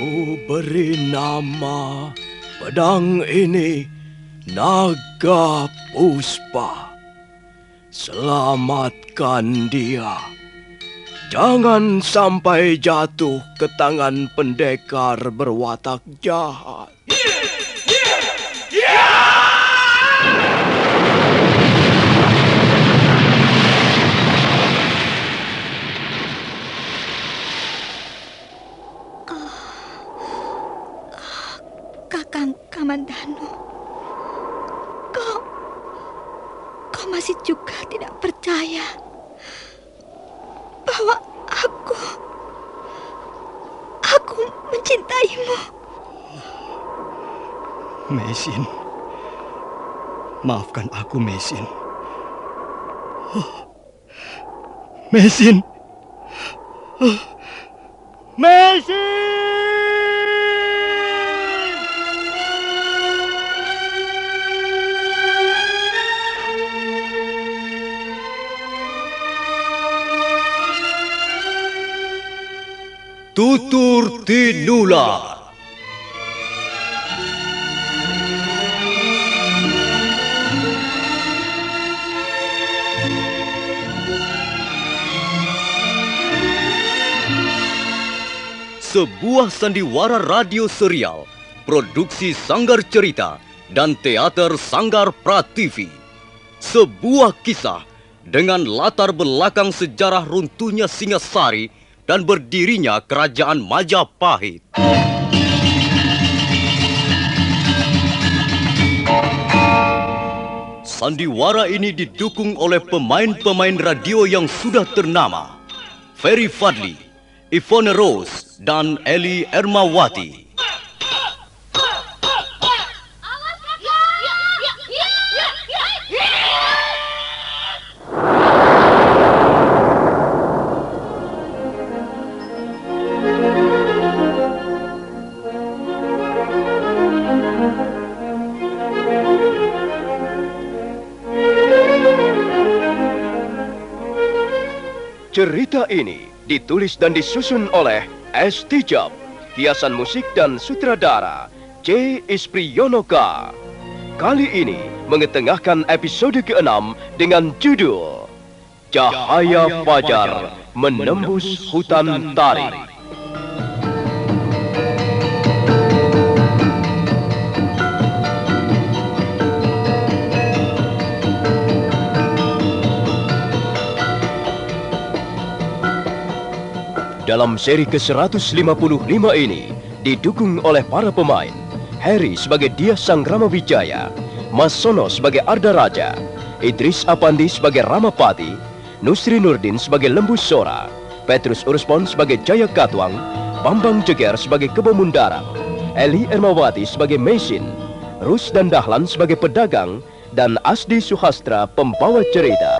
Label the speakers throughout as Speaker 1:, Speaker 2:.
Speaker 1: Ku beri nama pedang ini Naga Puspa. Selamatkan dia. Jangan sampai jatuh ke tangan pendekar berwatak jahat.
Speaker 2: Kakang Kamandanu, kau masih juga tidak percaya bahwa aku mencintaimu.
Speaker 3: Meisin, maafkan aku, Meisin. Meisin. Meisin!
Speaker 1: Tutur Tinular. Sebuah sandiwara radio serial, produksi Sanggar Cerita dan Teater Sanggar Prativi. Sebuah kisah dengan latar belakang sejarah runtuhnya Singasari dan berdirinya Kerajaan Majapahit. Sandiwara ini didukung oleh pemain-pemain radio yang sudah ternama, Ferry Fadli, Ivone Rose, dan Eli Ermawati. Cerita ini ditulis dan disusun oleh S. Tijab, hiasan musik dan sutradara C. Ispriyonoka. Kali ini mengetengahkan episode ke-6 dengan judul Cahaya Fajar Menembus Hutan Tarik. Dalam seri ke-155 ini didukung oleh para pemain Harry sebagai Diah Sang Ramawijaya, Mas Sono sebagai Arda Raja, Idris Apandi sebagai Ramapati, Nusri Nurdin sebagai Lembu Sora, Petrus Urspon sebagai Jaya Katwang, Bambang Jeger sebagai Kebo Mundarat, Eli Ermawati sebagai Meisin, Rus dan Dahlan sebagai pedagang, dan Asdi Suhastra pembawa cerita.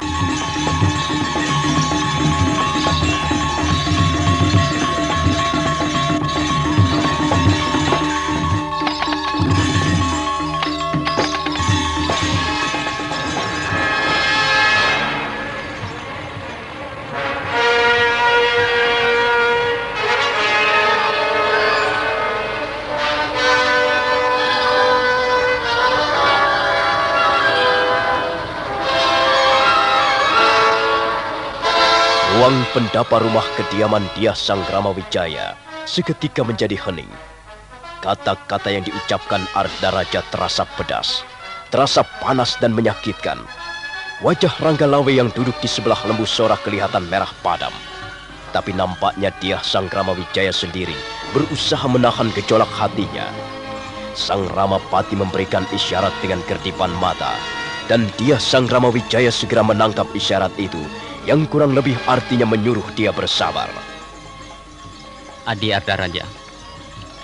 Speaker 1: Ruang pendapa rumah kediaman Diah Sang Ramawijaya seketika menjadi hening. Kata-kata yang diucapkan Arda Raja terasa pedas, terasa panas dan menyakitkan. Wajah Ranggalawe yang duduk di sebelah Lembu Sora kelihatan merah padam. Tapi nampaknya Diah Sang Ramawijaya sendiri berusaha menahan gejolak hatinya. Sang Ramapati memberikan isyarat dengan kerdipan mata, dan Diah Sang Ramawijaya segera menangkap isyarat itu, yang kurang lebih artinya menyuruh dia bersabar.
Speaker 4: Adi Arda Raja,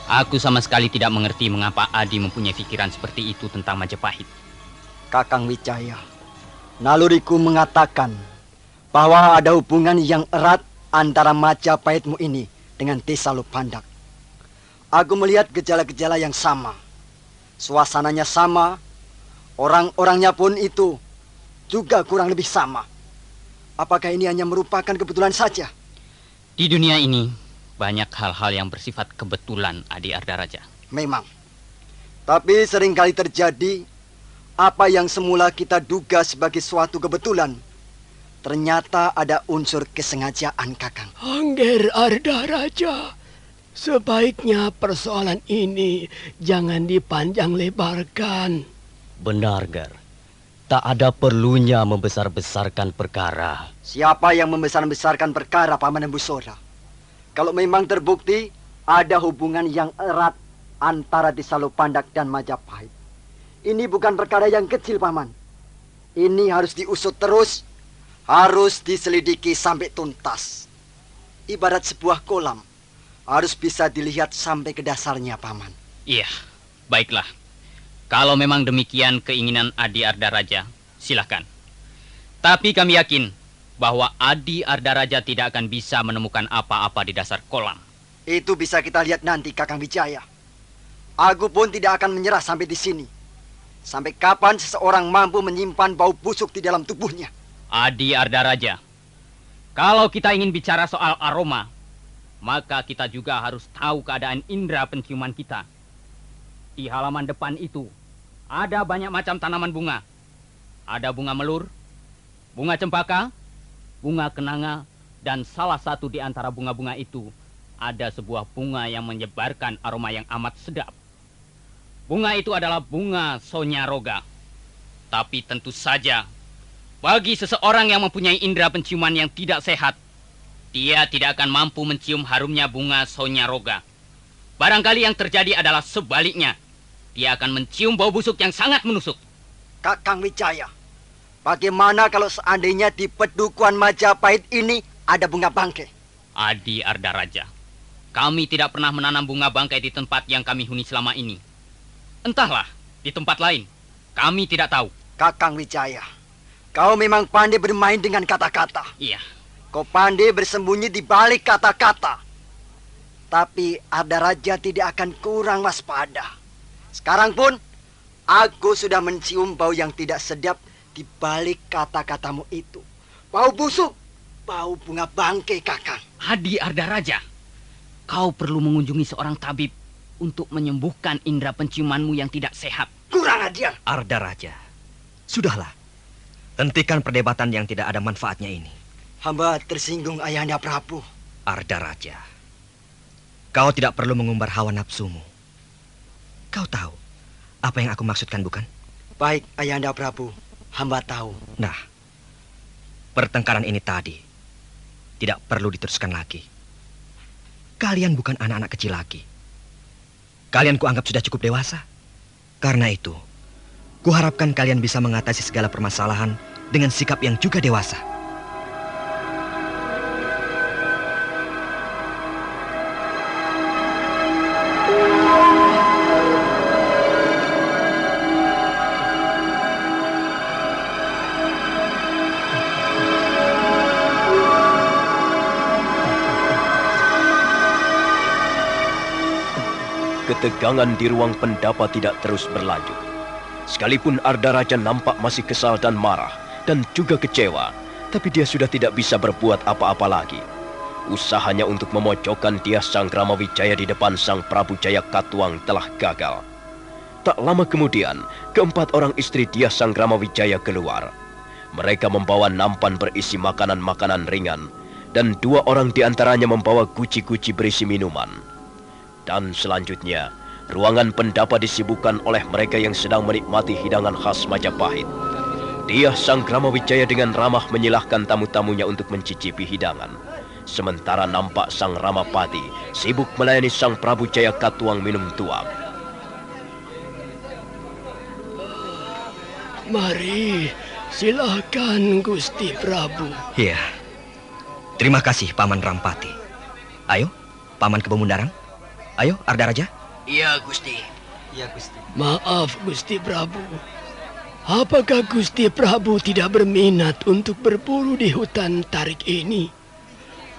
Speaker 4: aku sama sekali tidak mengerti mengapa Adi mempunyai pikiran seperti itu tentang Majapahit.
Speaker 5: Kakang Wijaya, naluriku mengatakan bahwa ada hubungan yang erat antara Majapahitmu ini dengan Desa Lupandak. Aku melihat gejala-gejala yang sama. Suasananya sama, orang-orangnya pun itu juga kurang lebih sama. Apakah ini hanya merupakan kebetulan saja?
Speaker 4: Di dunia ini, banyak hal-hal yang bersifat kebetulan, Adi Ardaraja.
Speaker 5: Memang. Tapi seringkali terjadi apa yang semula kita duga sebagai suatu kebetulan, ternyata ada unsur kesengajaan, Kakang.
Speaker 3: Angger Ardaraja, sebaiknya persoalan ini jangan dipanjang lebarkan.
Speaker 1: Benar, Ger. Tak ada perlunya membesar-besarkan perkara.
Speaker 5: Siapa yang membesar-besarkan perkara, Paman Empu Sora? Kalau memang terbukti ada hubungan yang erat antara Tisalopandak dan Majapahit, ini bukan perkara yang kecil, Paman. Ini harus diusut terus, harus diselidiki sampai tuntas. Ibarat sebuah kolam, harus bisa dilihat sampai ke dasarnya, Paman.
Speaker 4: Iya, baiklah. Kalau memang demikian keinginan Adi Ardaraja, silakan. Tapi kami yakin bahwa Adi Ardaraja tidak akan bisa menemukan apa-apa di dasar kolam.
Speaker 5: Itu bisa kita lihat nanti, Kakang Wijaya. Aku pun tidak akan menyerah sampai di sini. Sampai kapan seseorang mampu menyimpan bau busuk di dalam tubuhnya?
Speaker 4: Adi Ardaraja, kalau kita ingin bicara soal aroma, maka kita juga harus tahu keadaan indera penciuman kita. Di halaman depan itu ada banyak macam tanaman bunga. Ada bunga melur, bunga cempaka, bunga kenanga, dan salah satu di antara bunga-bunga itu ada sebuah bunga yang menyebarkan aroma yang amat sedap. Bunga itu adalah bunga sonyaroga. Tapi tentu saja, bagi seseorang yang mempunyai indera penciuman yang tidak sehat, dia tidak akan mampu mencium harumnya bunga sonyaroga. Barangkali yang terjadi adalah sebaliknya. Dia akan mencium bau busuk yang sangat menusuk.
Speaker 5: Kakang Wijaya, bagaimana kalau seandainya di pedukuhan Majapahit ini ada bunga bangkai?
Speaker 4: Adi Ardaraja, kami tidak pernah menanam bunga bangkai di tempat yang kami huni selama ini. Entahlah, di tempat lain. Kami tidak tahu.
Speaker 5: Kakang Wijaya, kau memang pandai bermain dengan kata-kata.
Speaker 4: Iya.
Speaker 5: Kau pandai bersembunyi di balik kata-kata. Tapi Ardaraja tidak akan kurang waspada. Sekarang pun, aku sudah mencium bau yang tidak sedap di balik kata-katamu itu. Bau busuk, bau bunga bangkai, Kakang.
Speaker 4: Adi Ardaraja, kau perlu mengunjungi seorang tabib untuk menyembuhkan indera penciumanmu yang tidak sehat.
Speaker 5: Kurang ajar.
Speaker 6: Ardaraja, sudahlah. Hentikan perdebatan yang tidak ada manfaatnya ini.
Speaker 5: Hamba tersinggung, Ayahanda Prabu.
Speaker 6: Ardaraja, kau tidak perlu mengumbar hawa nafsumu. Kau tahu apa yang aku maksudkan, bukan?
Speaker 5: Baik, Ayahanda Prabu. Hamba tahu.
Speaker 6: Nah, pertengkaran ini tadi tidak perlu diteruskan lagi. Kalian bukan anak-anak kecil lagi. Kalian kuanggap sudah cukup dewasa. Karena itu, kuharapkan kalian bisa mengatasi segala permasalahan dengan sikap yang juga dewasa.
Speaker 1: Ketegangan di ruang pendapa tidak terus berlanjut. Sekalipun Ardaraja nampak masih kesal dan marah dan juga kecewa, tapi dia sudah tidak bisa berbuat apa-apa lagi. Usahanya untuk memojokkan Dyah Sanggramawijaya di depan Sang Prabu Jaya Katuang telah gagal. Tak lama kemudian, keempat orang istri Dyah Sanggramawijaya keluar. Mereka membawa nampan berisi makanan-makanan ringan, dan 2 orang di antaranya membawa guci-guci berisi minuman. Dan selanjutnya, ruangan pendapa disibukkan oleh mereka yang sedang menikmati hidangan khas Majapahit. Dyah Sanggramawijaya dengan ramah menyilahkan tamu-tamunya untuk mencicipi hidangan. Sementara nampak Sang Ramapati sibuk melayani Sang Prabu Jaya Katuang minum tuak.
Speaker 3: Mari, silakan Gusti Prabu.
Speaker 6: Iya. Terima kasih, Paman Rampati. Ayo, Paman Kebomundarang. Ayo, Ardaraja.
Speaker 5: Iya, Gusti. Iya, Gusti.
Speaker 3: Maaf, Gusti Prabu. Apakah Gusti Prabu tidak berminat untuk berburu di hutan tarik ini?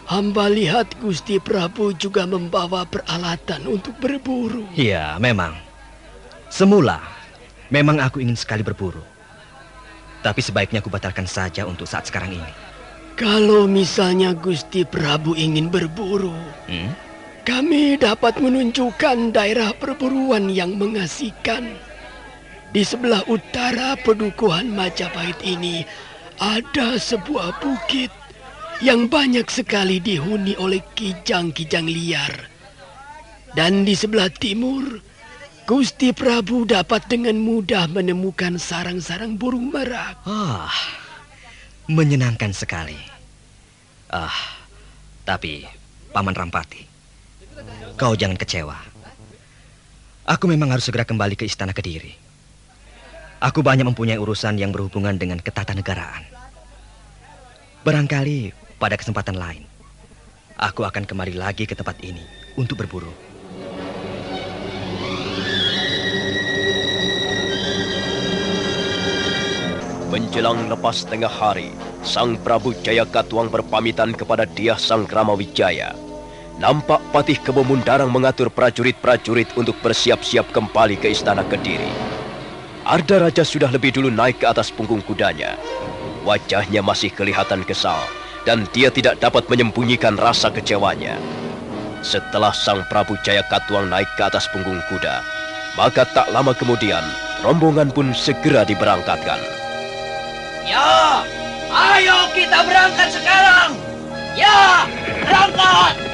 Speaker 3: Hamba lihat Gusti Prabu juga membawa peralatan untuk berburu.
Speaker 6: Iya, memang. Semula, memang aku ingin sekali berburu. Tapi sebaiknya aku batalkan saja untuk saat sekarang ini.
Speaker 3: Kalau misalnya Gusti Prabu ingin berburu, kami dapat menunjukkan daerah perburuan yang mengasihkan. Di sebelah utara pedukuhan Majapahit ini ada sebuah bukit yang banyak sekali dihuni oleh kijang-kijang liar. Dan di sebelah timur, Gusti Prabu dapat dengan mudah menemukan sarang-sarang burung merak.
Speaker 6: Menyenangkan sekali. Tapi Paman Rampati, kau jangan kecewa. Aku memang harus segera kembali ke Istana Kediri. Aku banyak mempunyai urusan yang berhubungan dengan ketatanegaraan. Barangkali pada kesempatan lain, aku akan kembali lagi ke tempat ini untuk berburu.
Speaker 1: Menjelang lepas tengah hari, Sang Prabu Jayakatwang berpamitan kepada Dyah Sanggramawijaya. Nampak Patih Kebo Mundarang mengatur prajurit-prajurit untuk bersiap-siap kembali ke Istana Kediri. Ardaraja sudah lebih dulu naik ke atas punggung kudanya. Wajahnya masih kelihatan kesal, dan dia tidak dapat menyembunyikan rasa kecewanya. Setelah Sang Prabu Jayakatwang naik ke atas punggung kuda, maka tak lama kemudian, rombongan pun segera diberangkatkan.
Speaker 7: Ya, ayo kita berangkat sekarang. Ya, berangkat.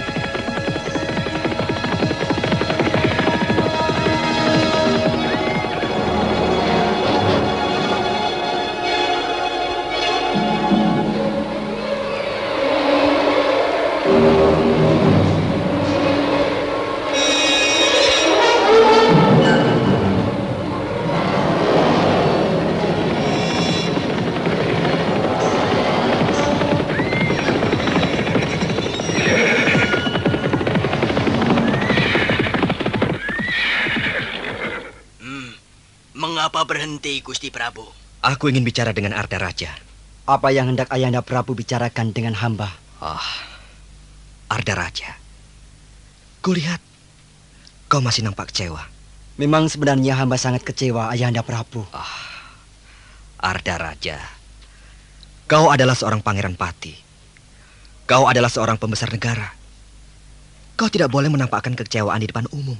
Speaker 7: Mengapa berhenti, Gusti Prabu?
Speaker 6: Aku ingin bicara dengan Ardaraja.
Speaker 5: Apa yang hendak Ayahanda Prabu bicarakan dengan hamba?
Speaker 6: Ardaraja, kulihat kau masih nampak kecewa.
Speaker 5: Memang sebenarnya hamba sangat kecewa, Ayahanda Prabu.
Speaker 6: Ardaraja, kau adalah seorang pangeran pati. Kau adalah seorang pembesar negara. Kau tidak boleh menampakkan kekecewaan di depan umum.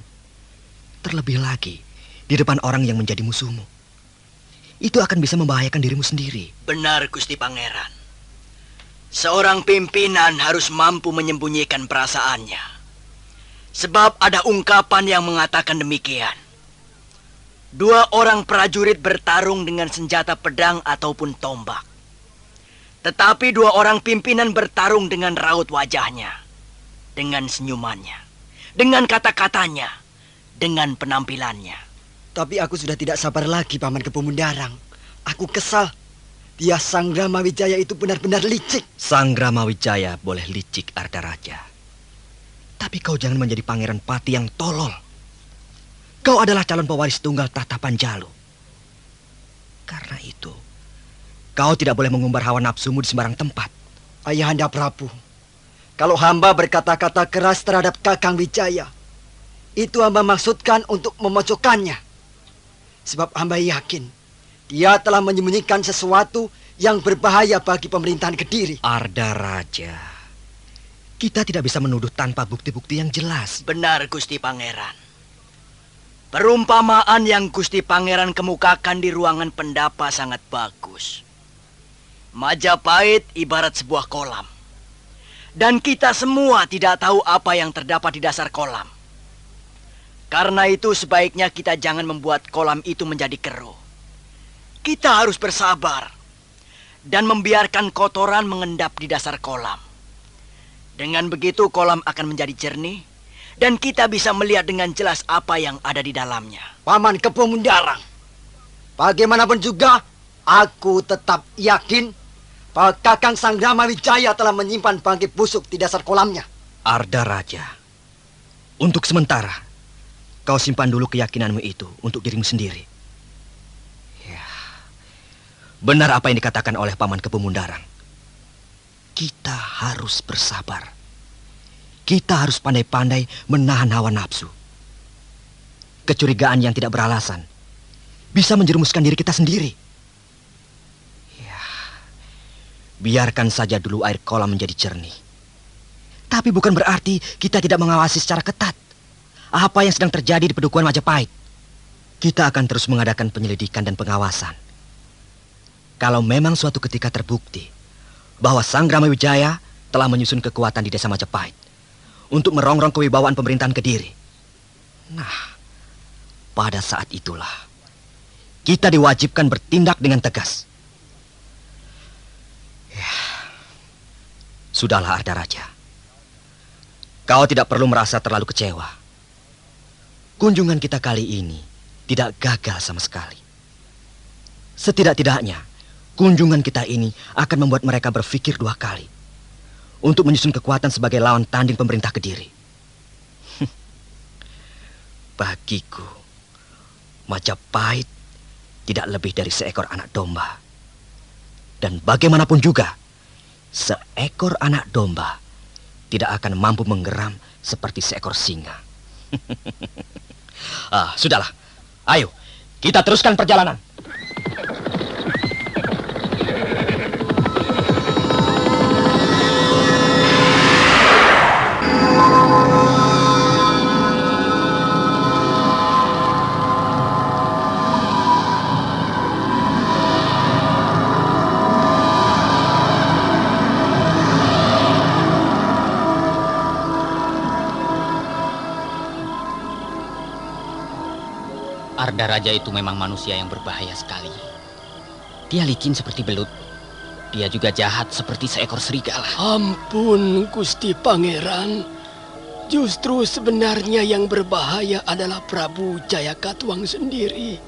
Speaker 6: Terlebih lagi di depan orang yang menjadi musuhmu. Itu akan bisa membahayakan dirimu sendiri.
Speaker 7: Benar, Gusti Pangeran. Seorang pimpinan harus mampu menyembunyikan perasaannya. Sebab ada ungkapan yang mengatakan demikian. 2 orang prajurit bertarung dengan senjata pedang ataupun tombak. Tetapi 2 orang pimpinan bertarung dengan raut wajahnya, dengan senyumannya, dengan kata-katanya, dengan penampilannya.
Speaker 5: Tapi aku sudah tidak sabar lagi, Paman Kebo Mundarang. Aku kesal. Dyah Sanggramawijaya itu benar-benar licik.
Speaker 6: Sanggramawijaya boleh licik, Ardaraja. Tapi kau jangan menjadi pangeran pati yang tolol. Kau adalah calon pewaris tunggal tahta Panjalu. Karena itu, kau tidak boleh mengumbar hawa nafsumu di sembarang tempat.
Speaker 5: Ayahanda Prabu, kalau hamba berkata-kata keras terhadap Kakang Wijaya, itu hamba maksudkan untuk memojokkannya. Sebab hamba yakin dia telah menyembunyikan sesuatu yang berbahaya bagi pemerintahan Kediri.
Speaker 6: Ardaraja, kita tidak bisa menuduh tanpa bukti-bukti yang jelas.
Speaker 7: Benar, Gusti Pangeran. Perumpamaan yang Gusti Pangeran kemukakan di ruangan pendapa sangat bagus. Majapahit ibarat sebuah kolam. Dan kita semua tidak tahu apa yang terdapat di dasar kolam. Karena itu sebaiknya kita jangan membuat kolam itu menjadi keruh. Kita harus bersabar dan membiarkan kotoran mengendap di dasar kolam. Dengan begitu kolam akan menjadi jernih dan kita bisa melihat dengan jelas apa yang ada di dalamnya.
Speaker 5: Paman Kebo Mundarang, bagaimanapun juga aku tetap yakin bahwa Kakang Sanggramawijaya telah menyimpan bangkai busuk di dasar kolamnya.
Speaker 6: Ardaraja, untuk sementara kau simpan dulu keyakinanmu itu untuk dirimu sendiri. Ya, benar apa yang dikatakan oleh Paman Kebo Mundarang. Kita harus bersabar. Kita harus pandai-pandai menahan hawa nafsu. Kecurigaan yang tidak beralasan bisa menjerumuskan diri kita sendiri. Ya, biarkan saja dulu air kolam menjadi jernih. Tapi bukan berarti kita tidak mengawasi secara ketat apa yang sedang terjadi di Pedukuhan Majapahit. Kita akan terus mengadakan penyelidikan dan pengawasan. Kalau memang suatu ketika terbukti bahwa Sang Gramawijaya telah menyusun kekuatan di desa Majapahit untuk merongrong kewibawaan pemerintahan Kediri, nah, pada saat itulah kita diwajibkan bertindak dengan tegas. Ya, sudahlah Ardaraja. Kau tidak perlu merasa terlalu kecewa. Kunjungan kita kali ini tidak gagal sama sekali. Setidak-tidaknya, kunjungan kita ini akan membuat mereka berpikir 2 kali untuk menyusun kekuatan sebagai lawan tanding pemerintah Kediri. Bagiku, Majapahit tidak lebih dari seekor anak domba. Dan bagaimanapun juga, seekor anak domba tidak akan mampu menggeram seperti seekor singa. Sudahlah. Ayo, kita teruskan perjalanan.
Speaker 4: Ardaraja itu memang manusia yang berbahaya sekali. Dia licin seperti belut. Dia juga jahat seperti seekor serigala.
Speaker 3: Ampun, Gusti Pangeran. Justru sebenarnya yang berbahaya adalah Prabu Jayakatwang sendiri.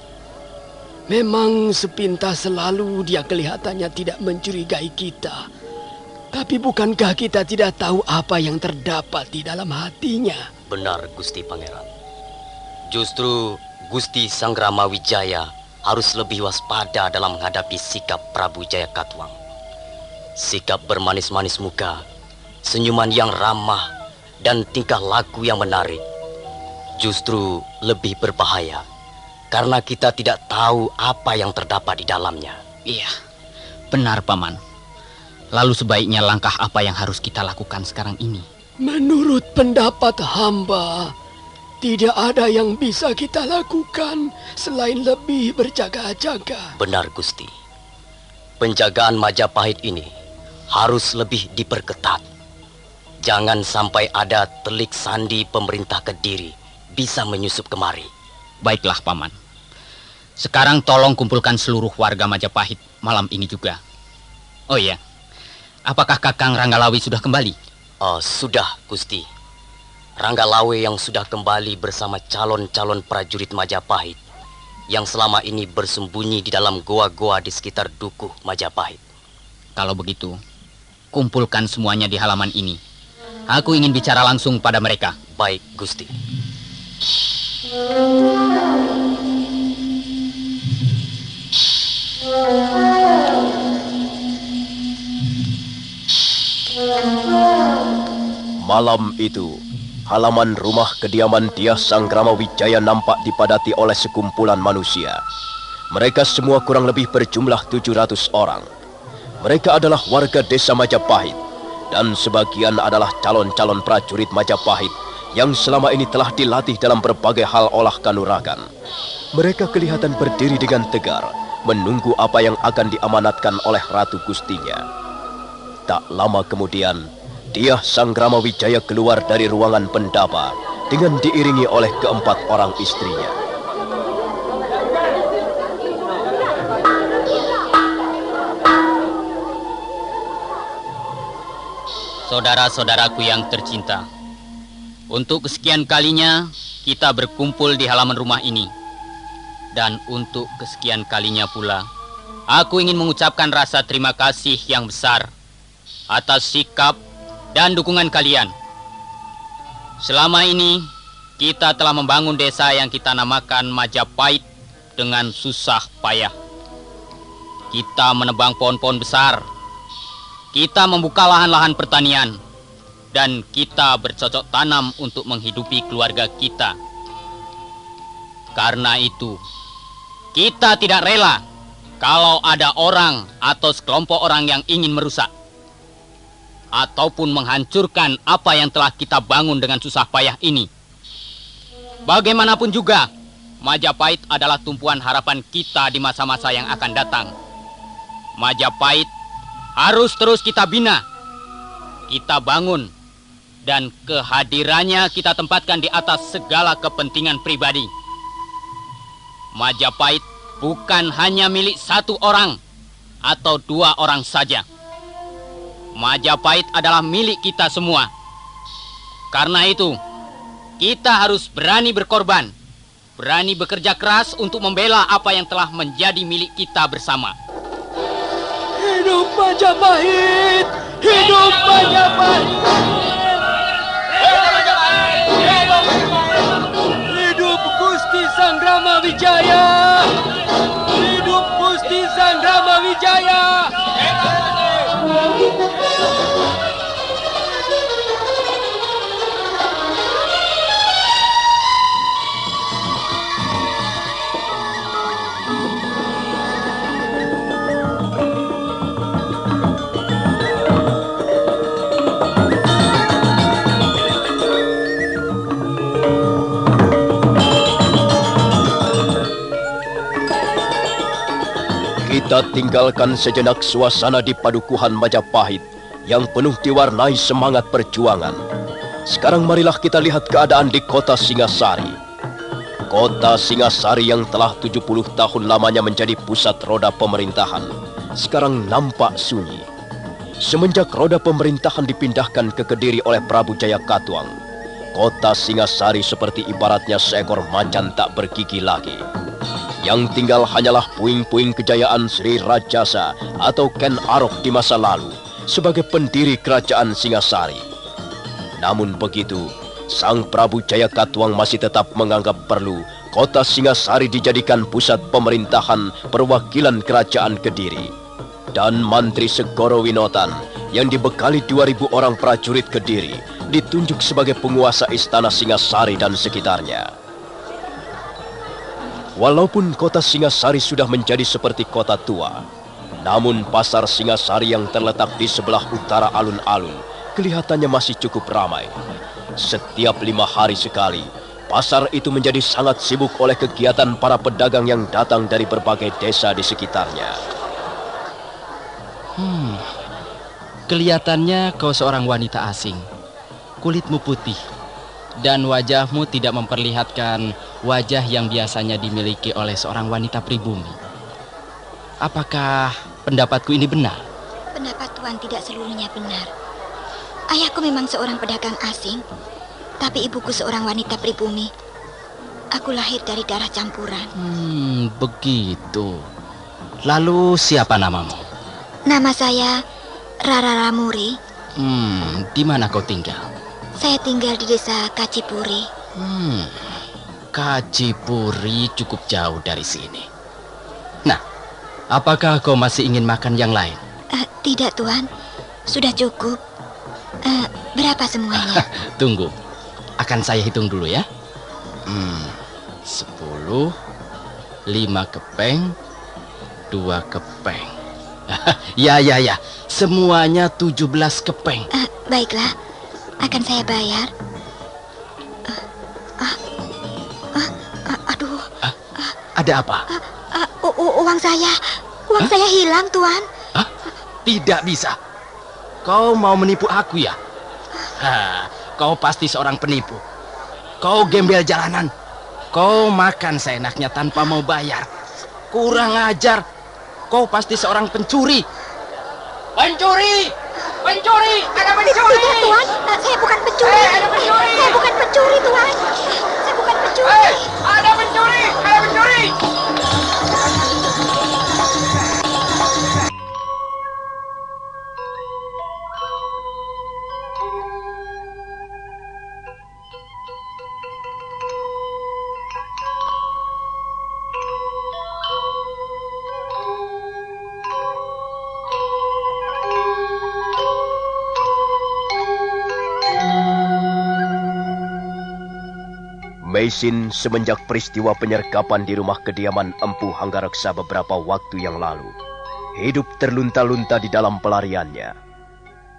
Speaker 3: Memang sepintas selalu dia kelihatannya tidak mencurigai kita. Tapi bukankah kita tidak tahu apa yang terdapat di dalam hatinya?
Speaker 1: Benar, Gusti Pangeran. Justru Gusti Sang Gramawijaya harus lebih waspada dalam menghadapi sikap Prabu Jayakatwang. Sikap bermanis-manis muka, senyuman yang ramah, dan tingkah laku yang menarik justru lebih berbahaya karena kita tidak tahu apa yang terdapat di dalamnya.
Speaker 4: Iya, benar Paman. Lalu sebaiknya langkah apa yang harus kita lakukan sekarang ini?
Speaker 3: Menurut pendapat hamba, tidak ada yang bisa kita lakukan selain lebih berjaga-jaga.
Speaker 1: Benar, Gusti. Penjagaan Majapahit ini harus lebih diperketat. Jangan sampai ada telik sandi pemerintah Kediri bisa menyusup kemari.
Speaker 4: Baiklah, Paman. Sekarang tolong kumpulkan seluruh warga Majapahit malam ini juga. Oh iya, apakah Kakang Ranggalawi sudah kembali?
Speaker 1: Sudah, Gusti. Ranggalawe yang sudah kembali bersama calon-calon prajurit Majapahit yang selama ini bersembunyi di dalam goa-goa di sekitar Dukuh Majapahit.
Speaker 4: Kalau begitu, kumpulkan semuanya di halaman ini. Aku ingin bicara langsung pada mereka.
Speaker 1: Baik, Gusti. Malam itu, halaman rumah kediaman Dyah Sang Gramawijaya nampak dipadati oleh sekumpulan manusia. Mereka semua kurang lebih berjumlah 700 orang. Mereka adalah warga desa Majapahit, dan sebagian adalah calon-calon prajurit Majapahit yang selama ini telah dilatih dalam berbagai hal olah kanuragan. Mereka kelihatan berdiri dengan tegar, menunggu apa yang akan diamanatkan oleh Ratu Gustinya. Tak lama kemudian, Dyah Sang Gramawijaya keluar dari ruangan pendapa dengan diiringi oleh keempat orang istrinya.
Speaker 4: Saudara-saudaraku yang tercinta, untuk kesekian kalinya kita berkumpul di halaman rumah ini. Dan untuk kesekian kalinya pula, aku ingin mengucapkan rasa terima kasih yang besar atas sikap dan dukungan kalian. Selama ini, kita telah membangun desa yang kita namakan Majapahit dengan susah payah. Kita menebang pohon-pohon besar, kita membuka lahan-lahan pertanian, dan kita bercocok tanam untuk menghidupi keluarga kita. Karena itu, kita tidak rela kalau ada orang atau sekelompok orang yang ingin merusak. ataupun menghancurkan apa yang telah kita bangun dengan susah payah ini. Bagaimanapun juga, Majapahit adalah tumpuan harapan kita di masa-masa yang akan datang. Majapahit harus terus kita bina, kita bangun, dan kehadirannya kita tempatkan di atas segala kepentingan pribadi. Majapahit bukan hanya milik satu orang atau dua orang saja. Majapahit adalah milik kita semua. Karena itu, kita harus berani berkorban, berani bekerja keras untuk membela apa yang telah menjadi milik kita bersama.
Speaker 3: Hidup Majapahit! Hidup Majapahit! Hidup Gusti Sanggrama Wijaya! Hidup Gusti Sanggrama Wijaya!
Speaker 1: Kita tinggalkan sejenak suasana di padukuhan Majapahit yang penuh diwarnai semangat perjuangan. Sekarang marilah kita lihat keadaan di kota Singasari. Kota Singasari yang telah 70 tahun lamanya menjadi pusat roda pemerintahan, sekarang nampak sunyi. Semenjak roda pemerintahan dipindahkan ke Kediri oleh Prabu Jayakatwang, kota Singasari seperti ibaratnya seekor macan tak bergigi lagi. Yang tinggal hanyalah puing-puing kejayaan Sri Rajasa atau Ken Arok di masa lalu sebagai pendiri kerajaan Singasari. Namun begitu, Sang Prabu Jayakatwang masih tetap menganggap perlu kota Singasari dijadikan pusat pemerintahan perwakilan kerajaan Kediri. Dan Mantri Segoro Winotan yang dibekali 2.000 orang prajurit Kediri ditunjuk sebagai penguasa istana Singasari dan sekitarnya. Walaupun kota Singasari sudah menjadi seperti kota tua, namun pasar Singasari yang terletak di sebelah utara alun-alun kelihatannya masih cukup ramai. Setiap 5 hari sekali, pasar itu menjadi sangat sibuk oleh kegiatan para pedagang yang datang dari berbagai desa di sekitarnya.
Speaker 8: Kelihatannya kau seorang wanita asing. Kulitmu putih dan wajahmu tidak memperlihatkan wajah yang biasanya dimiliki oleh seorang wanita pribumi. Apakah pendapatku ini benar?
Speaker 2: Pendapat Tuan tidak seluruhnya benar. Ayahku memang seorang pedagang asing, tapi ibuku seorang wanita pribumi. Aku lahir dari darah campuran.
Speaker 8: Begitu. Lalu siapa namamu?
Speaker 2: Nama saya Rara Ramuri.
Speaker 8: Di mana kau tinggal?
Speaker 2: Saya tinggal di desa Kacipuri.
Speaker 8: Kacipuri cukup jauh dari sini. Nah, apakah kau masih ingin makan yang lain?
Speaker 2: Tidak, Tuan. Sudah cukup. Berapa semuanya?
Speaker 8: Tunggu. Akan saya hitung dulu ya. 10, 5 kepeng, 2 kepeng. Ya. Semuanya 17 kepeng.
Speaker 2: Baiklah. Akan saya bayar. Aduh.
Speaker 8: Ada apa?
Speaker 2: Uang saya. Uang saya hilang, Tuan.
Speaker 8: Tidak bisa. Kau mau menipu aku ya? Kau pasti seorang penipu. Kau gembel jalanan. Kau makan seenaknya tanpa mau bayar. Kurang ajar. Kau pasti seorang pencuri. Pencuri! Pencuri! Ada pencuri!
Speaker 2: Tidak, Tuan. Saya bukan pencuri. Saya bukan pencuri, Tuan. Saya bukan pencuri.
Speaker 8: Ada pencuri! Ada pencuri!
Speaker 1: Meisin semenjak peristiwa penyergapan di rumah kediaman Empu Hanggareksa beberapa waktu yang lalu, hidup terlunta-lunta di dalam pelariannya.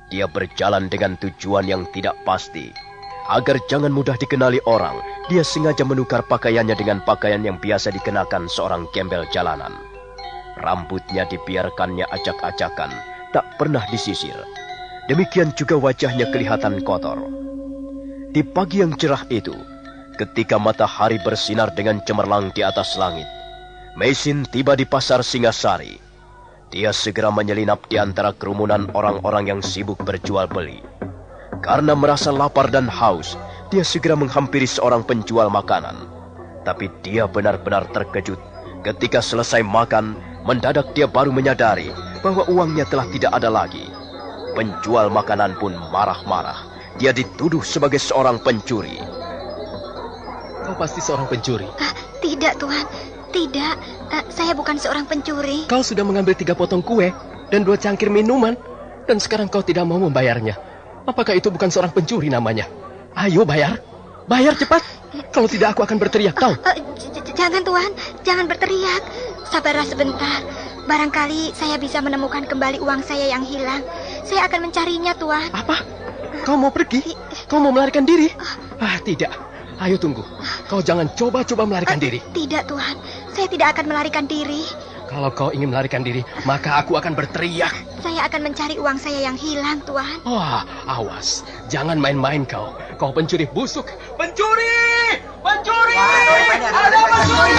Speaker 1: Dia berjalan dengan tujuan yang tidak pasti. Agar jangan mudah dikenali orang, dia sengaja menukar pakaiannya dengan pakaian yang biasa dikenakan seorang gembel jalanan. Rambutnya dibiarkannya acak-acakan, tak pernah disisir. Demikian juga wajahnya kelihatan kotor. Di pagi yang cerah itu, ketika matahari bersinar dengan cemerlang di atas langit, Meisin tiba di pasar Singasari. Dia segera menyelinap di antara kerumunan orang-orang yang sibuk berjual beli. Karena merasa lapar dan haus, dia segera menghampiri seorang penjual makanan. Tapi dia benar-benar terkejut. Ketika selesai makan, mendadak dia baru menyadari bahwa uangnya telah tidak ada lagi. Penjual makanan pun marah-marah. Dia dituduh sebagai seorang pencuri.
Speaker 9: Kau pasti seorang pencuri.
Speaker 2: Tidak, Tuhan. Tidak, saya bukan seorang pencuri.
Speaker 9: Kau sudah mengambil 3 potong kue dan 2 cangkir minuman. Dan sekarang kau tidak mau membayarnya. Apakah itu bukan seorang pencuri namanya? Ayo bayar. Bayar cepat. Kalau tidak aku akan berteriak, tahu?
Speaker 2: Jangan, Tuhan. Jangan berteriak. Sabarlah sebentar. Barangkali saya bisa menemukan kembali uang saya yang hilang. Saya akan mencarinya, Tuhan.
Speaker 9: Apa? Kau mau pergi? Kau mau melarikan diri? Tidak. Ayo tunggu. Kau jangan coba-coba melarikan diri.
Speaker 2: Tidak, Tuhan. Saya tidak akan melarikan diri.
Speaker 9: Kalau kau ingin melarikan diri, maka aku akan berteriak.
Speaker 2: Saya akan mencari uang saya yang hilang, Tuhan.
Speaker 9: Wah, awas. Jangan main-main kau. Kau pencuri busuk. Pencuri! Pencuri! Ada pencuri!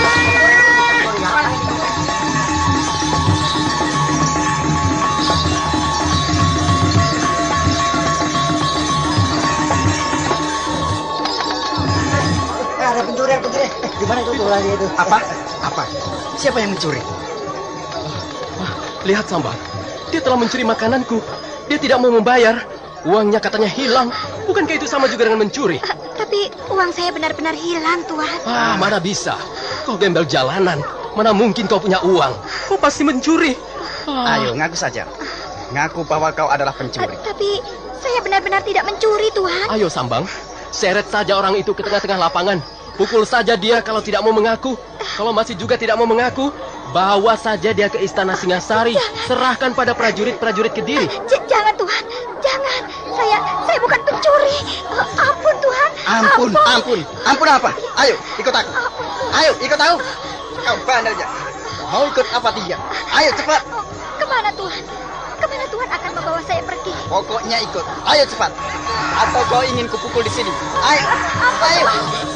Speaker 5: Ada pencuri. Di mana itu tulangnya itu?
Speaker 6: Apa? Siapa yang mencuri?
Speaker 9: Lihat Sambal, dia telah mencuri makananku. Dia tidak mau membayar. Uangnya katanya hilang. Bukankah itu sama juga dengan mencuri?
Speaker 2: Tapi uang saya benar-benar hilang, Tuhan.
Speaker 9: Mana bisa? Kau gembel jalanan. Mana mungkin kau punya uang? Kau pasti mencuri.
Speaker 6: Ayo, ngaku saja. Ngaku bahwa kau adalah pencuri.
Speaker 2: Tapi saya benar-benar tidak mencuri, Tuhan.
Speaker 9: Ayo Sambang, seret saja orang itu ke tengah-tengah lapangan. Pukul saja dia kalau tidak mau mengaku. Kalau masih juga tidak mau mengaku, bawa saja dia ke istana Singasari. Serahkan pada prajurit-prajurit Kediri.
Speaker 2: Jangan, Tuhan. Jangan. Saya bukan pencuri. Ampun, Tuhan.
Speaker 6: Ampun apa? Ayo, ikut aku. Ayo, ikut aku. Kau bandelnya. Mau ikut apa tidak? Ayo cepat.
Speaker 2: Kemana, Tuhan? Kemana Tuhan akan membawa saya pergi?
Speaker 6: Pokoknya ikut. Ayo cepat. Atau kau ingin kupukul di sini? Ayo. Ayo.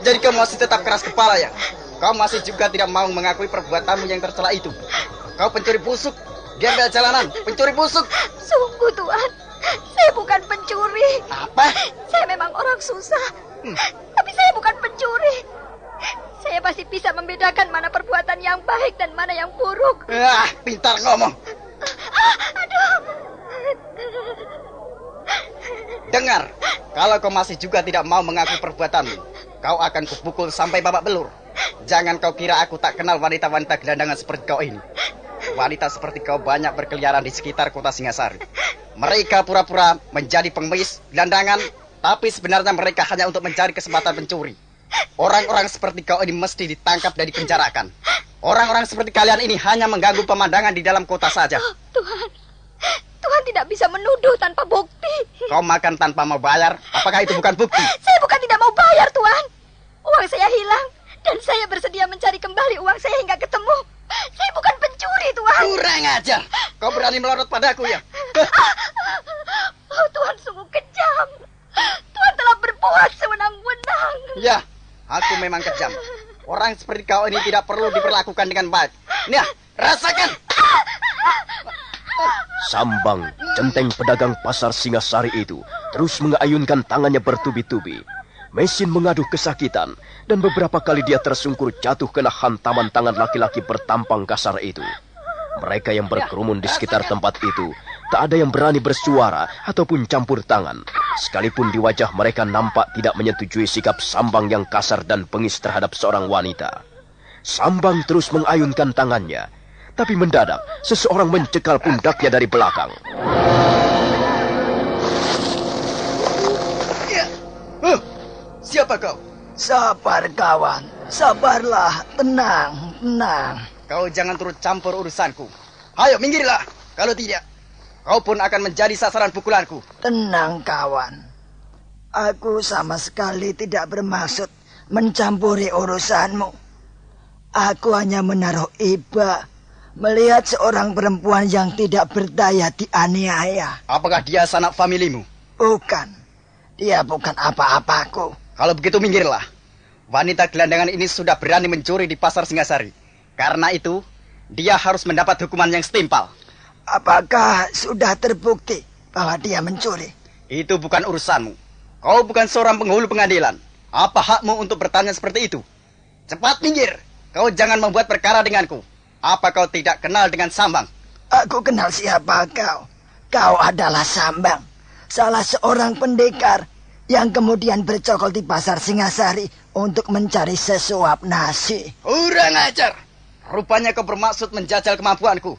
Speaker 6: Jadi kau masih tetap keras kepala ya? Kau masih juga tidak mau mengakui perbuatanmu yang tercela itu. Kau pencuri busuk, gembel jalanan, pencuri busuk.
Speaker 2: Sungguh Tuhan, saya bukan pencuri.
Speaker 6: Apa?
Speaker 2: Saya memang orang susah, tapi saya bukan pencuri. Saya pasti bisa membedakan mana perbuatan yang baik dan mana yang buruk.
Speaker 6: Pintar ngomong.
Speaker 2: Aduh.
Speaker 6: Dengar, kalau kau masih juga tidak mau mengaku perbuatanmu, kau akan kupukul sampai babak belur. Jangan kau kira aku tak kenal wanita-wanita gelandangan seperti kau ini. Wanita seperti kau banyak berkeliaran di sekitar kota Singasari. Mereka pura-pura menjadi pengemis gelandangan, tapi sebenarnya mereka hanya untuk mencari kesempatan pencuri. Orang-orang seperti kau ini mesti ditangkap dan dipenjarakan. Orang-orang seperti kalian ini hanya mengganggu pemandangan di dalam kota saja.
Speaker 2: Tuhan tidak bisa menuduh tanpa bukti.
Speaker 6: Kau makan tanpa mau bayar, apakah itu bukan bukti?
Speaker 2: Saya bukan tidak mau bayar, Tuhan. Uang saya hilang, dan saya bersedia mencari kembali uang saya hingga ketemu. Saya bukan pencuri, Tuhan.
Speaker 6: Kurang ajar. Kau berani melorot padaku ya?
Speaker 2: Oh, Tuhan sungguh kejam. Tuhan telah berbuat sewenang-wenang.
Speaker 6: Ya, aku memang kejam. Orang seperti kau ini tidak perlu diperlakukan dengan baik. Nih, rasakan.
Speaker 1: Sambang, centeng pedagang pasar Singasari itu, terus mengayunkan tangannya bertubi-tubi. Meisin mengaduh kesakitan, dan beberapa kali dia tersungkur jatuh kena hantaman tangan laki-laki bertampang kasar itu. Mereka yang berkerumun di sekitar tempat itu, tak ada yang berani bersuara ataupun campur tangan. Sekalipun di wajah mereka nampak tidak menyetujui sikap Sambang yang kasar dan bengis terhadap seorang wanita. Sambang terus mengayunkan tangannya. Tapi mendadak, seseorang mencekal pundaknya dari belakang.
Speaker 5: Siapa kau? Sabar kawan, sabarlah, tenang. Kau jangan turut campur urusanku. Ayo minggirlah, kalau tidak, kau pun akan menjadi sasaran pukulanku. Tenang kawan, aku sama sekali tidak bermaksud mencampuri urusanmu. Aku hanya menaruh iba melihat seorang perempuan yang tidak berdaya dianiaya. Apakah dia sanak familimu? Bukan, dia bukan apa-apaku. Kalau begitu minggirlah. Wanita gelandangan ini sudah berani mencuri di pasar Singasari. Karena itu, dia harus mendapat hukuman yang setimpal. Apakah sudah terbukti bahwa dia mencuri? Itu bukan urusanmu. Kau bukan seorang penghulu pengadilan. Apa hakmu untuk bertanya seperti itu? Cepat minggir. Kau jangan membuat perkara denganku. Apa kau tidak kenal dengan Sambang? Aku kenal siapa kau. Kau adalah Sambang, salah seorang pendekar yang kemudian bercokol di pasar Singasari untuk mencari sesuap nasi. Kurang ajar. Rupanya kau bermaksud menjajal kemampuanku.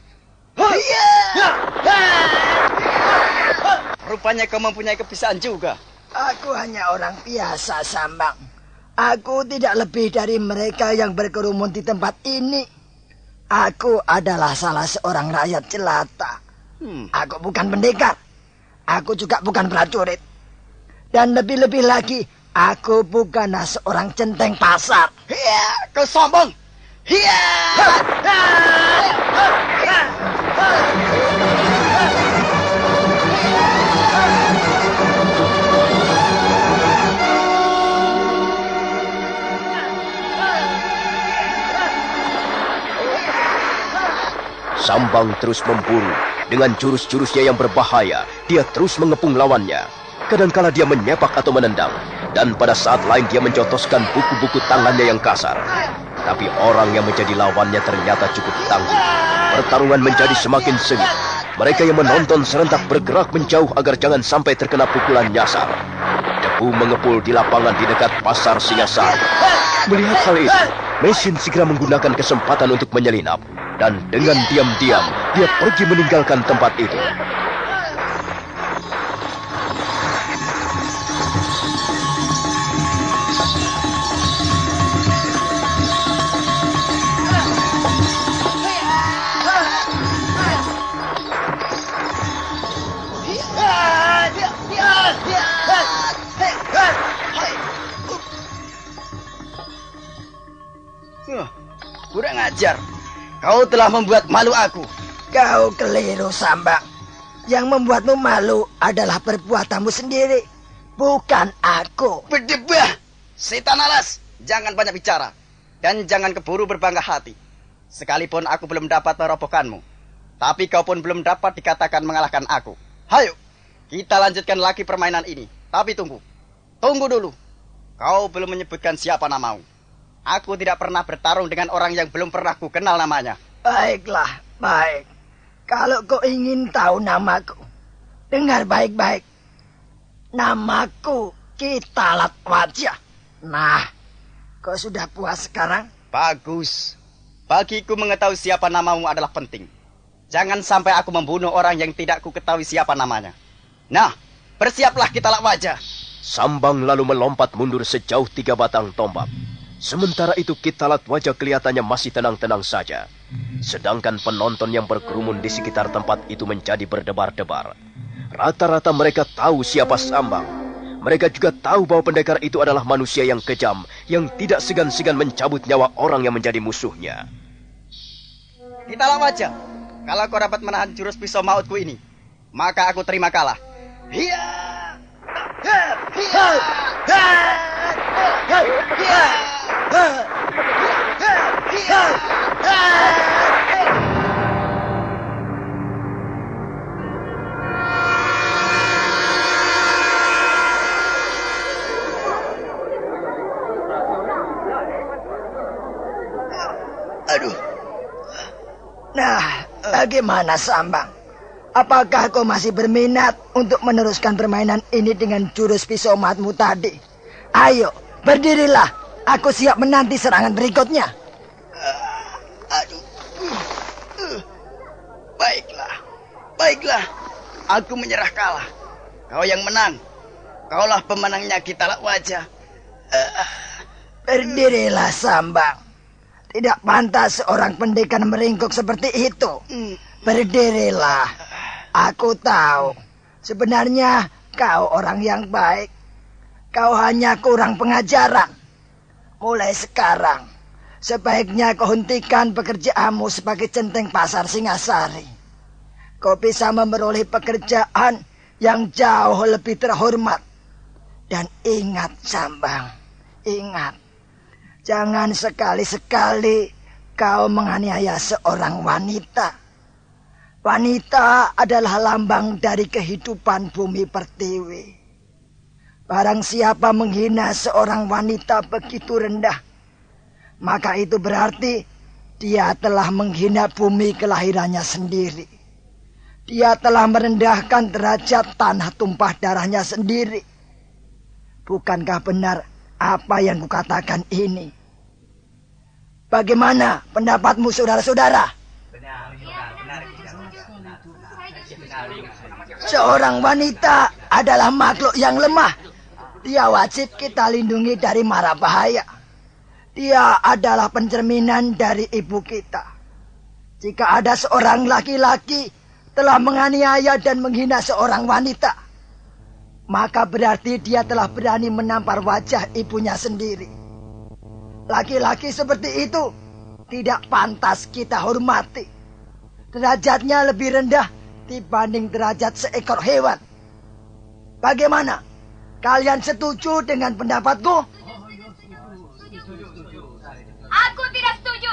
Speaker 5: Rupanya kau mempunyai kebiasaan juga. Aku hanya orang biasa, Sambang. Aku tidak lebih dari mereka yang berkerumun di tempat ini. Aku adalah salah seorang rakyat jelata. Aku bukan pendekar. Aku juga bukan prajurit. Dan lebih-lebih lagi, aku bukanlah seorang centeng pasar. Kau sombong.
Speaker 1: Sambang terus memburu. Dengan jurus-jurusnya yang berbahaya, dia terus mengepung lawannya. Kadangkala dia menyepak atau menendang, dan pada saat lain dia menjotoskan buku-buku tangannya yang kasar. Tapi orang yang menjadi lawannya ternyata cukup tangguh. Pertarungan menjadi semakin sengit. Mereka yang menonton serentak bergerak menjauh agar jangan sampai terkena pukulan nyasar. Debu mengepul di lapangan di dekat pasar Singasari. Melihat hal itu, Mesin segera menggunakan kesempatan untuk menyelinap. Dan dengan diam-diam, dia pergi meninggalkan tempat itu.
Speaker 5: Kurang ajar. Kau telah membuat malu aku. Kau keliru, Sambang. Yang membuatmu malu adalah perbuatanmu sendiri, bukan aku. Berdebah, setan alas. Jangan banyak bicara. Dan jangan keburu berbangga hati. Sekalipun aku belum dapat merobohkanmu, tapi kau pun belum dapat dikatakan mengalahkan aku. Hayo, kita lanjutkan lagi permainan ini. Tapi tunggu dulu. Kau belum menyebutkan siapa namamu. Aku tidak pernah bertarung dengan orang yang belum pernah ku kenal namanya. Baiklah, baik. Kalau kau ingin tahu namaku, dengar baik-baik. Namaku Kitalat Wajah. Nah, kau sudah puas sekarang? Bagus. Bagiku mengetahui siapa namamu adalah penting. Jangan sampai aku membunuh orang yang tidak ku ketahui siapa namanya. Nah, bersiaplah Kitalat Wajah.
Speaker 1: Sambang lalu melompat mundur sejauh 3 batang tombak. Sementara itu Kitalat Wajah kelihatannya masih tenang-tenang saja. Sedangkan penonton yang berkerumun di sekitar tempat itu menjadi berdebar-debar. Rata-rata mereka tahu siapa Sambang. Mereka juga tahu bahwa pendekar itu adalah manusia yang kejam, yang tidak segan-segan mencabut nyawa orang yang menjadi musuhnya.
Speaker 5: Kitalat Wajah, kalau kau dapat menahan jurus pisau mautku ini, maka aku terima kalah. Aduh. Nah, bagaimana Sambang? Apakah kau masih berminat untuk meneruskan permainan ini dengan jurus pisau mautmu tadi? Ayo, berdirilah. Aku siap menanti serangan berikutnya.
Speaker 10: Baiklah. Aku menyerah kalah. Kau yang menang. Kaulah pemenangnya Kitalak Wajah.
Speaker 11: Berdirilah, Sambang. Tidak pantas seorang pendekar meringkuk seperti itu. Berdirilah. Aku tahu. Sebenarnya kau orang yang baik. Kau hanya kurang pengajaran. Mulai sekarang, sebaiknya kau hentikan pekerjaanmu sebagai centeng pasar Singasari. Kau bisa memperoleh pekerjaan yang jauh lebih terhormat. Dan ingat, Sambang, ingat. Jangan sekali-sekali kau menganiaya seorang wanita. Wanita adalah lambang dari kehidupan bumi pertiwi. Barang siapa menghina seorang wanita begitu rendah, maka itu berarti dia telah menghina bumi kelahirannya sendiri. Dia telah merendahkan derajat tanah tumpah darahnya sendiri. Bukankah benar apa yang kukatakan ini? Bagaimana pendapatmu, saudara-saudara? Seorang wanita adalah makhluk yang lemah. Dia wajib kita lindungi dari mara bahaya. Dia adalah pencerminan dari ibu kita. Jika ada seorang laki-laki telah menganiaya dan menghina seorang wanita, maka berarti dia telah berani menampar wajah ibunya sendiri. Laki-laki seperti itu tidak pantas kita hormati. Derajatnya lebih rendah dibanding derajat seekor hewan. Bagaimana? Kalian setuju dengan pendapatku?
Speaker 2: Aku tidak setuju.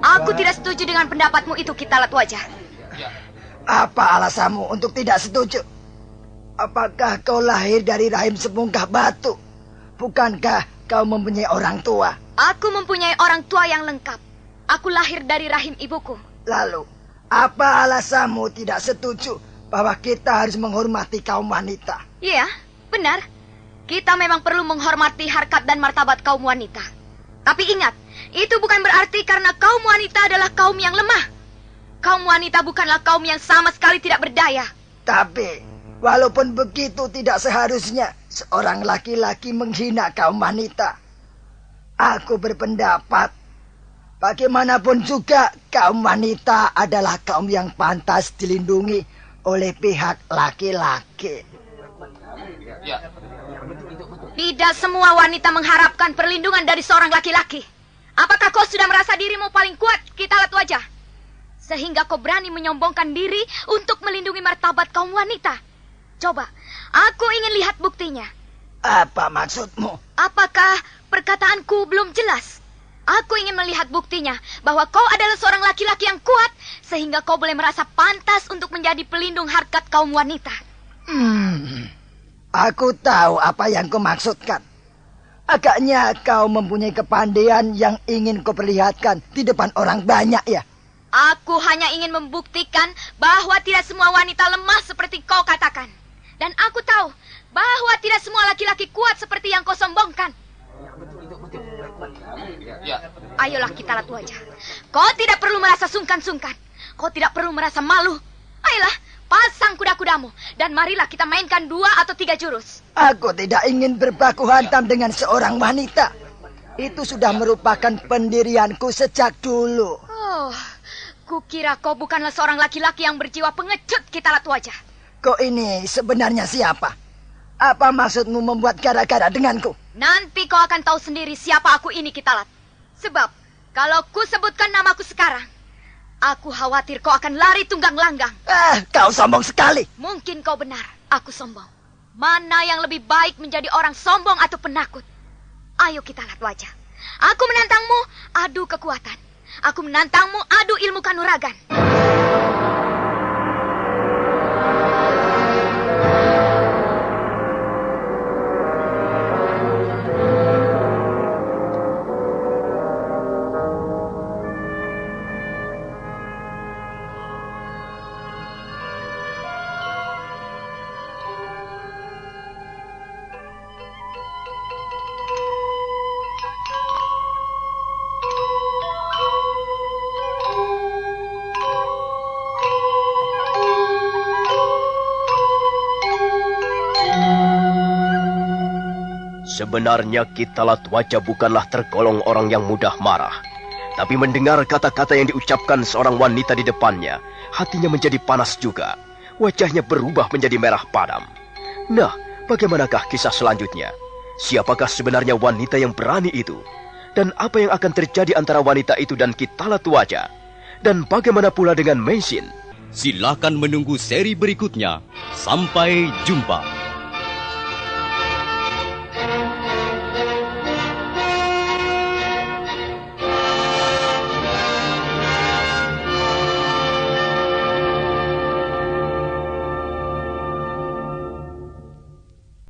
Speaker 2: Aku tidak setuju dengan pendapatmu itu, Kitalak Wajah.
Speaker 11: Apa alasanmu untuk tidak setuju? Apakah kau lahir dari rahim sebungkah batu? Bukankah kau mempunyai orang tua?
Speaker 2: Aku mempunyai orang tua yang lengkap. Aku lahir dari rahim ibuku.
Speaker 11: Lalu, apa alasanmu tidak setuju bahwa kita harus menghormati kaum wanita?
Speaker 2: Iya, benar. Kita memang perlu menghormati harkat dan martabat kaum wanita. Tapi ingat, itu bukan berarti karena kaum wanita adalah kaum yang lemah. Kaum wanita bukanlah kaum yang sama sekali tidak berdaya.
Speaker 11: Tapi, walaupun begitu tidak seharusnya seorang laki-laki menghina kaum wanita. Aku berpendapat, bagaimanapun juga kaum wanita adalah kaum yang pantas dilindungi oleh pihak laki-laki.
Speaker 2: Tidak semua wanita mengharapkan perlindungan dari seorang laki-laki. Apakah kau sudah merasa dirimu paling kuat, Kitalak Wajah? Sehingga kau berani menyombongkan diri untuk melindungi martabat kaum wanita. Coba, aku ingin lihat buktinya.
Speaker 11: Apa maksudmu?
Speaker 2: Apakah perkataanku belum jelas? Aku ingin melihat buktinya bahwa kau adalah seorang laki-laki yang kuat, sehingga kau boleh merasa pantas untuk menjadi pelindung harkat kaum wanita.
Speaker 11: Aku tahu apa yang kau maksudkan. Agaknya kau mempunyai kepandaian yang ingin kau perlihatkan di depan orang banyak, ya?
Speaker 2: Aku hanya ingin membuktikan bahwa tidak semua wanita lemah seperti kau katakan. Dan aku tahu bahwa tidak semua laki-laki kuat seperti yang kau sombongkan. Ayolah, Kitalak Wajah. Kau tidak perlu merasa sungkan-sungkan. Kau tidak perlu merasa malu. Ayolah, pasang kuda-kudamu. Dan marilah kita mainkan 2 atau 3 jurus.
Speaker 11: Aku tidak ingin berbaku hantam dengan seorang wanita. Itu sudah merupakan pendirianku sejak dulu.
Speaker 2: Oh, kukira kau bukanlah seorang laki-laki yang berjiwa pengecut, Kitalak Wajah.
Speaker 11: Kau ini sebenarnya siapa? Apa maksudmu membuat gara-gara denganku?
Speaker 2: Nanti kau akan tahu sendiri siapa aku ini, Kitalat. Sebab, kalau ku sebutkan namaku sekarang, aku khawatir kau akan lari tunggang langgang.
Speaker 11: Kau sombong sekali.
Speaker 2: Mungkin kau benar, aku sombong. Mana yang lebih baik menjadi orang sombong atau penakut? Ayo, Kitalat Wajah. Aku menantangmu, adu kekuatan. Aku menantangmu, adu ilmu kanuragan.
Speaker 1: Sebenarnya Kitalatwaja bukanlah tergolong orang yang mudah marah. Tapi mendengar kata-kata yang diucapkan seorang wanita di depannya, hatinya menjadi panas juga. Wajahnya berubah menjadi merah padam. Nah, bagaimanakah kisah selanjutnya? Siapakah sebenarnya wanita yang berani itu? Dan apa yang akan terjadi antara wanita itu dan Kitalatwaja? Dan bagaimana pula dengan Meisin?
Speaker 12: Silakan menunggu seri berikutnya. Sampai jumpa.